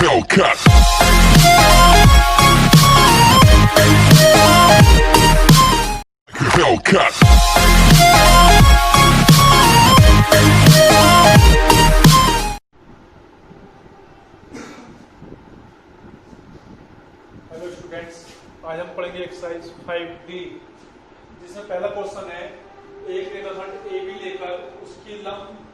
Hellcat. Hellcat. Hello students, आज हम पढ़ेंगे एक्सरसाइज 5D, जिसमें पहला क्वेश्चन है एक रेखाखंड AB लेकर उसकी लंब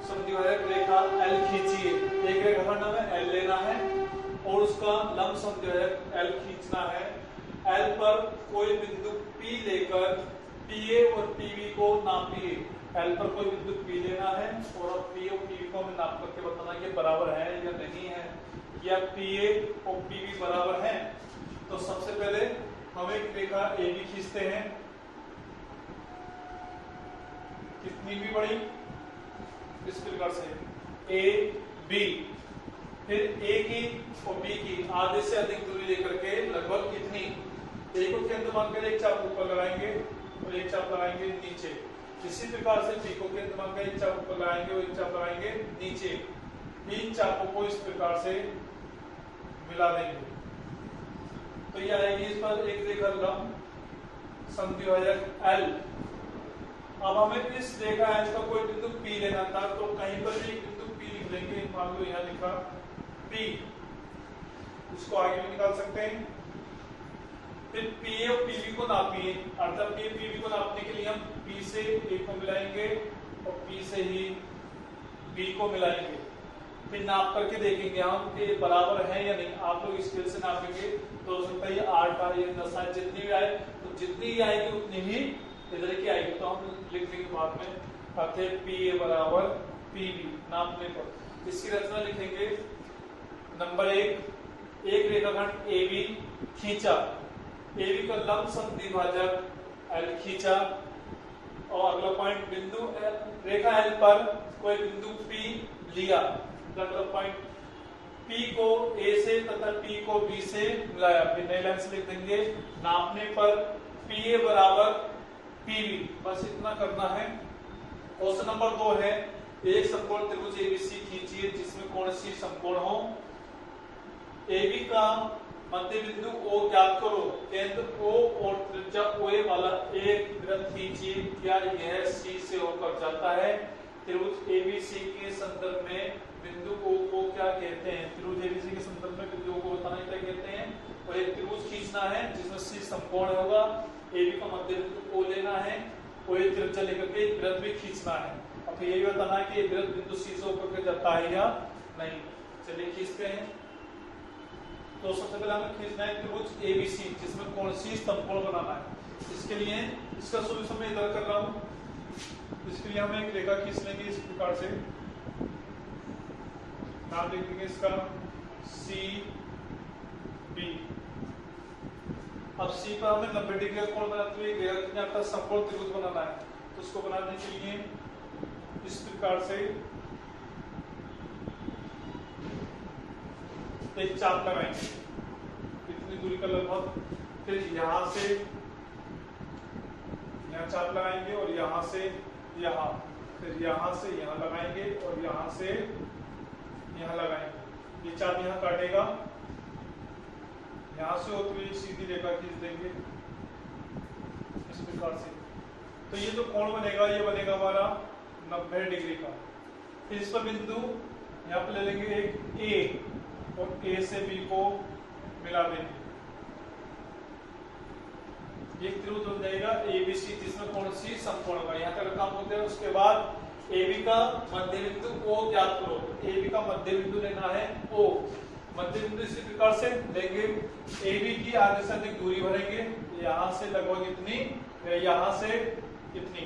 समद्विभाजक रेखा L खींचिए। एक रेखाखंड हमें L लेना है और उसका लंब समद्विभाजक L खींचना है। L पर कोई बिंदु P लेकर PA और PB को नापिए। L पर कोई बिंदु P लेना है और P और PB को हमें नाप करके बताना कि बराबर है या नहीं है, या PA और PB बराबर हैं। तो सबसे पहले हम एक रेखा AB खींचते हैं, कितनी भी बड़ी, इस प्रकार से AB, फिर A की और B की आधे से अधिक दूरी लेकर के लगभग कितनी, A को केंद्र मानकर एक चाप ऊपर लगाएंगे और एक चाप लगाएंगे नीचे। इसी प्रकार से B को केंद्र मानकर एक चाप ऊपर लगाएंगे और एक चाप लगाएंगे नीचे। इन चापों को इस प्रकार से मिला देंगे तो ये आएगी इस पर एक रेखा लंब समद्विभाजक L। अब हमें इस रेखा L का कोई बिंदु P लेना था, तो कहीं पर भी बिंदु P लिख लेंगे। मान लो यहाँ लिखा P, इसको आगे भी निकाल सकते हैं। फिर PA और PB को नापिए, अर्थात PA PB को नापने के लिए हम P से A को मिलाएंगे और P से ही B को मिलाएंगे। फिर नाप करके देखेंगे हम कि बराबर है या नहीं। आप लोग स्केल से नापेंगे तो हो सकता है ये 8 आए, ये 10 आए, जितनी भी आए, तो जितनी आएगी उतनी ही इधर की आएगी। तो हम लिख देंगे बाद में, अतः PA बराबर PB नापने पर। इसकी रचना लिखेंगे। नंबर 1, एक रेखाखंड AB खींचा, AB का लंब समद्विभाजक L खींचा, और अगला पॉइंट बिंदु रेखा L पर कोई बिंदु P लिया। अगला पॉइंट P को A से तथा P को B से मिलाया। फिर नई लाइन से लिख देंगे, नापने पर PA बराबर PB। बस इतना करना है। क्वेश्चन नंबर 2 है, एक समकोण त्रिभुज ABC खींचिए जिसमें कोण C समकोण हो। AB का मध्य बिंदु O ज्ञात करो, केंद्र O और त्रिज्या OA वाला एक वृत्त खींचिए। क्या यह C से होकर जाता है? त्रिभुज ABC के संदर्भ में बिंदु O को क्या कहते हैं? त्रिभुज ABC के संदर्भ में बिंदु O को बताना क्या कहते हैं। और एक त्रिभुज खींचना है जिसमें C समकोण होगा, AB का मध्य बिंदु O लेना है और एक त्रिज्या लेकर के एक वृत्त भी खींचना है। अब ये भी बताना है कि ये वृत्त बिंदु C से होकर के जाता है या नहीं। चलिए खींचते हैं। तो सबसे पहले हमें खींचना है त्रिभुज ABC जिसमें कोण C समकोण बनाना है। इसके लिए इसका सॉल्यूशन मैं इधर कर रहा हूँ। इसके लिए हम एक रेखा खींच लेंगे इस प्रकार से, नाम लिख देंगे इसका CB। अब C पर हमें 90 डिग्री का कोण बनाते हुए रेखा समकोण त्रिभुज बनाना है। तो उसको बनाने के लिए इस प्रकार से एक चाप लगाएंगे, इतनी दूरी का लगभग। फिर यहां से यहाँ चाप लगाएंगे और यहां से यहाँ, फिर यहां से यहाँ लगाएंगे और यहां से यहाँ लगाएंगे। ये चाप यहाँ काटेगा, यहां से होते हुए सीधी रेखा खींच देंगे इस प्रकार से। तो ये जो कोण बनेगा ये बनेगा हमारा 90 डिग्री का। फिर इस पर बिंदु यहाँ पे ले लेंगे एक A और A से B को मिला देंगे। एक त्रिभुज बन जाएगा ABC जिसमें कोण C समकोण होगा। यहाँ तक काम होते हैं। उसके बाद AB का मध्य बिंदु O ज्ञात करो। AB का मध्य बिंदु लेना है O। मध्य बिंदु इसी प्रकार से लेंगे, AB की आधे से अधिक दूरी भरेंगे, यहाँ से लगभग इतनी, यहाँ से इतनी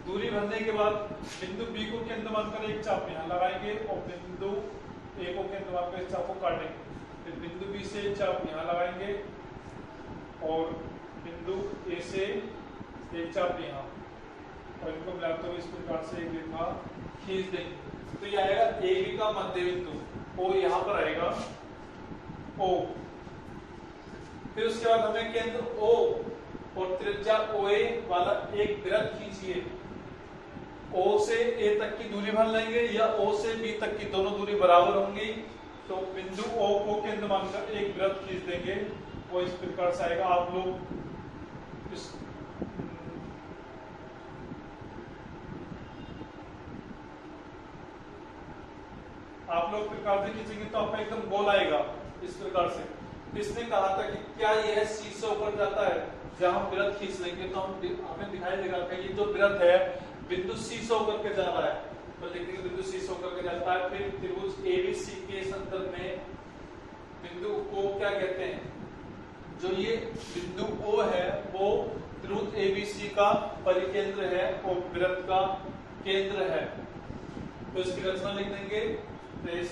दूरी भरने के बाद बिंदु B को केंद्र मानकर एक चाप यहाँ लगाएंगे और बिंदु A को केंद्र मानकर इस चाप को काटेंगे। फिर बिंदु B से एक चाप यहाँ लगाएंगे और बिंदु A से एक चाप यहाँ, और इनको मिलाते हुए इस प्रकार से एक रेखा खींच देंगे। तो ये आएगा AB का मध्य बिंदु O, यहाँ पर आएगा O। फिर उसके बाद हमें केंद्र O और त्रिज्या OA वाला एक वृत्त खींचिए। O से A तक की दूरी भर लेंगे या O से B तक की दोनों दूरी बराबर होंगी। तो बिंदु O को केंद्र मानकर एक वृत्त खींच देंगे, वो इस प्रकार से आएगा। आप लोग इस प्रकार से खींचेंगे तो आपका एकदम गोल आएगा इस प्रकार से। इसने कहा था कि क्या यह C से ऊपर जाता है? जब हम वृत्त खींच लेंगे तो हमें दिखाई देगा कि ये जो वृत्त है बिंदु C से होकर के जा रहा है, तो लिखेंगे बिंदु C से होकर के जाता है। फिर त्रिभुज ABC के संदर्भ में बिंदु को क्या कहते हैं? जो ये बिंदु O है वो त्रिभुज ABC का परिकेंद्र है और वृत्त का केंद्र है। तो इसकी रचना लिख देंगे। तो इस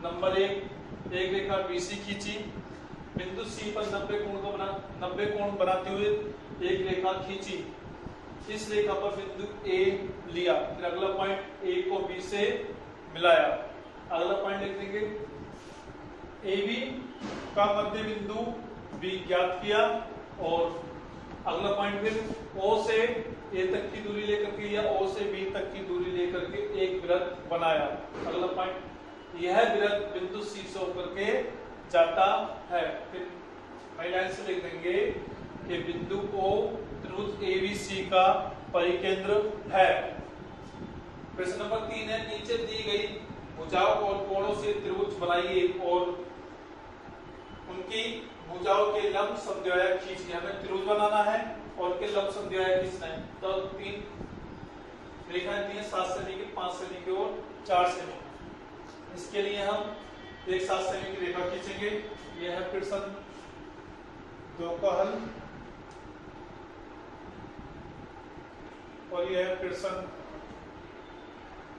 नंबर एक रेखा BC खींची, बिंदु C पर 90 कोण बनाते हुए एक रेखा खींची, इस रेखा पर बिंदु A लिया, फिर अगला पॉइंट A को B से मिलाया। अगला पॉइंट लिख देंगे AB का मध्य बिंदु B ज्ञात किया और अगला पॉइंट फिर O से A तक की दूरी लेकर के या O से B तक की दूरी लेकर के एक वृत्त बनाया। अगला पॉइंट यह वृत्त बिंदु C से होकर के जाता है। फिर नई लाइन से लिख देंगे कि बिंदु O त्रिभुज ABC का परिकेंद्र है। प्रश्न नंबर 3 है, नीचे दी गई भुजाओं और कोणों से त्रिभुज बनाइए और उनकी भुजाओं के लंब समद्विबाहु खींचिए। हमें त्रिभुज बनाना है और उनके लंब समद्विबाहु खींचना है। तो 3 रेखाएं दी हैं, 7 सेमी की, 5 सेमी की और 4 सेमी। इसके लिए हम एक 7 सेमी की रेखा खींचेंगे। यह है प्रश्न 2 का हल और यह है प्रश्न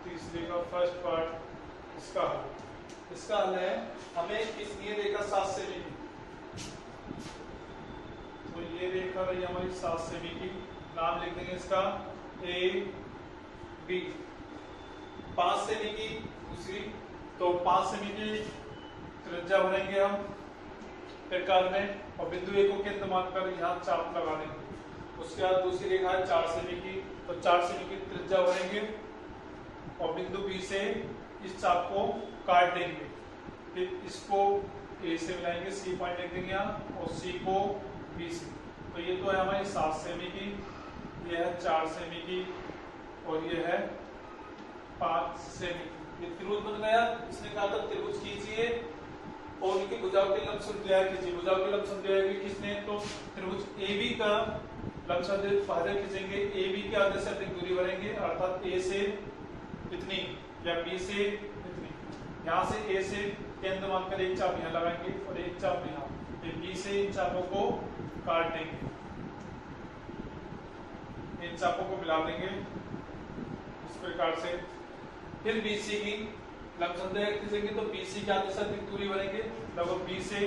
तीसरे का फर्स्ट पार्ट, इसका हल। इसका हल है, हमें कितनी रेखा 7 सेमी की, तो ये रेखा रही हमारी 7 सेमी की। नाम लिख देंगे इसका A B। 5 सेमी की दूसरी, तो 5 सेमी की त्रिज्या भरेंगे हम प्रकार में और बिंदु A को केंद्र मानकर यहाँ चाप लगा देंगे। उसके बाद दूसरी रेखा है 4 सेमी की, तो 4 सेमी की त्रिज्या भरेंगे और बिंदु B से इस चाप को काट देंगे। फिर इसको A से मिलाएंगे, C पॉइंट लिख देंगे यहाँ और C को B से। तो ये तो है हमारी 7 सेमी की, यह है 4 सेमी की और यह है 5 सेमी की। ये त्रिभुज बन गया। इसने कहा था त्रिभुज खींचिए और उनकी भुजाओं के लंब समद्विबाहु खींचिए। भुजाओं के लंब समद्विबाहु खींचने तो त्रिभुज AB का लंब समद्विबाहु खींचेंगे, AB के आधे से अधिक दूरी भरेंगे, अर्थात A से इतनी या B से इतनी। यहाँ से A से केंद्र मानकर एक चाप यहाँ लगाएंगे और एक चाप यहाँ, फिर B से इन चापों को काट देंगे, इन चापों को मिला देंगे इस प्रकार से। फिर BC की लंब समद्विबाहु खींचेंगे तो BC के आधे से अधिक दूरी भरेंगे, लगभग B से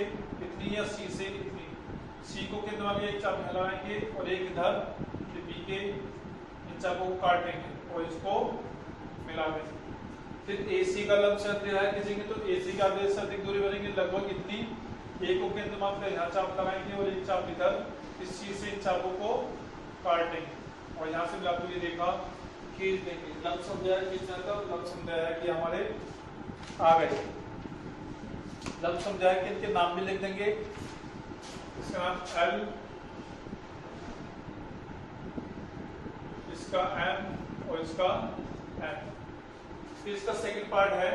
इतनी या C से इतनी। C को केंद्र मान एक चाप यहाँ लगाएंगे और एक इधर, फिर B के इन चापों को काट देंगे और इसको मिला देंगे। फिर AC का लंब समद्विबाहु खींचेंगे तो AC के आधे से अधिक दूरी भरेंगे, लगभग इतनी। A को केंद्र मानकर यहाँ चाप लगाएंगे और एक चाप इधर, इस C से इन चापों को काट देंगे और यहाँ से मिलाते हुए रेखा खींच देंगे। लंब समद्विबाहु खींचना था, लंब समद्विबाहु की हमारे आ गए। लंब समद्विबाहु के इनके नाम भी लिख देंगे। इसका नाम L, इसका M और इसका N। फिर इसका सेकंड पार्ट है,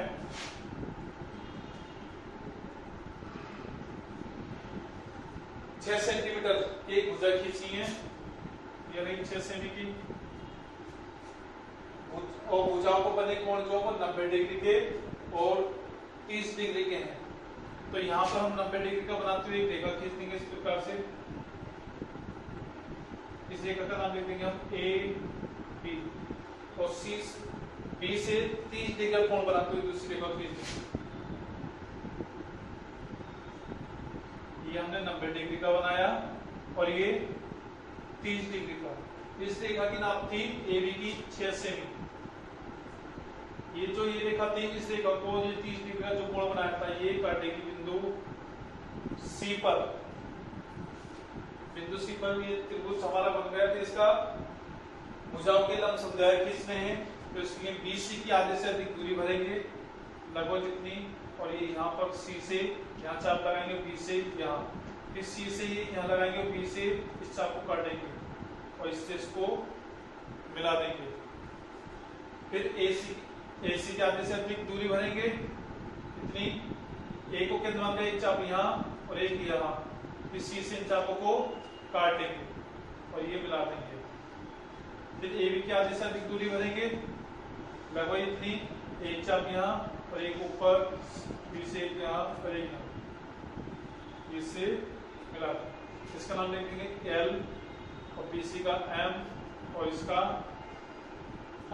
छह सेंटीमीटर की एक भुजा खींची है, ये रही 6 सेमी की, और भुजाओं को बने कोण जो 90 डिग्री के और 30 डिग्री के हैं। तो यहाँ पर हम 90 डिग्री का बनाते हुए एक रेखा खींच देंगे इस प्रकार से। इस रेखा का नाम लिख देंगे हम A B और B से 30 डिग्री का कोण बनाते हुए दूसरी रेखा खींच देंगे। ये हमने 90 डिग्री का बनाया और ये 30 डिग्री का। इस रेखा की नाप थी AB की 6 सेमी। ये जो ये रेखा थी, इस रेखा को ये 30 डिग्री का जो कोण बनाया था ये काटेगी बिंदु C पर। बिंदु C पर ये त्रिभुज हमारा बन गया। तो इसका भुजाओं के लंब समद्विबाहु खींचने हैं तो इसके BC की आधे से अधिक दूरी भरेंगे, लगभग जितनी और ये यहाँ पर सी से यहाँ चाप लगाएंगे, बी से यहाँ, फिर सी से ये यहाँ लगाएंगे, बी से इस चाप को काटेंगे और इससे इसको मिला देंगे। फिर AC के आधे से अधिक दूरी भरेंगे, इतनी, ए को केंद्र मान एक चाप यहाँ और एक यहाँ, फिर सी से इन चापों को काट देंगे और ये मिला देंगे। फिर AB के आधे से अधिक दूरी भरेंगे, लगभग इतनी, एक चाप यहाँ और एक ऊपर, बी से एक यहाँ और एक यहाँ, इससे मिला देंगे। इसका नाम लिखेंगे L और BC का M और इसका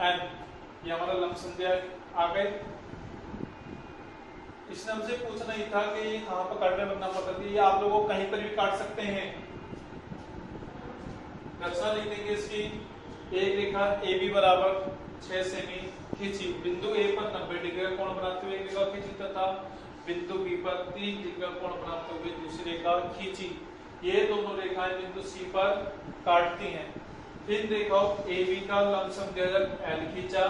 N। ये हमारा लमसम आ गए। इसने हमसे पूछना ही था कि कहाँ पर काटने बनना पड़ता है, ये आप लोगों को कहीं पर भी काट सकते हैं। रचना लिख देंगे इसकी, एक रेखा AB बराबर 6 सेमी खींची, बिंदु A पर 90 डिग्री का कोण बनाते हुए एक रेखा खींची तथा बिंदु B पर 30 डिग्री का कोण बनाते हुए दूसरी रेखा खींची। ये दोनों रेखाएं बिंदु C पर काटती हैं। इन रेखाओं AB का लंबसम द्विभाजक L खींचा,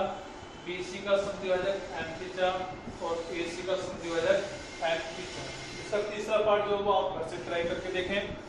BC का समद्विभाजक M खींचा और AC का समद्विभाजक N खींचा। इसका तीसरा पार्ट जो है वो आप घर से ट्राई करके देखें।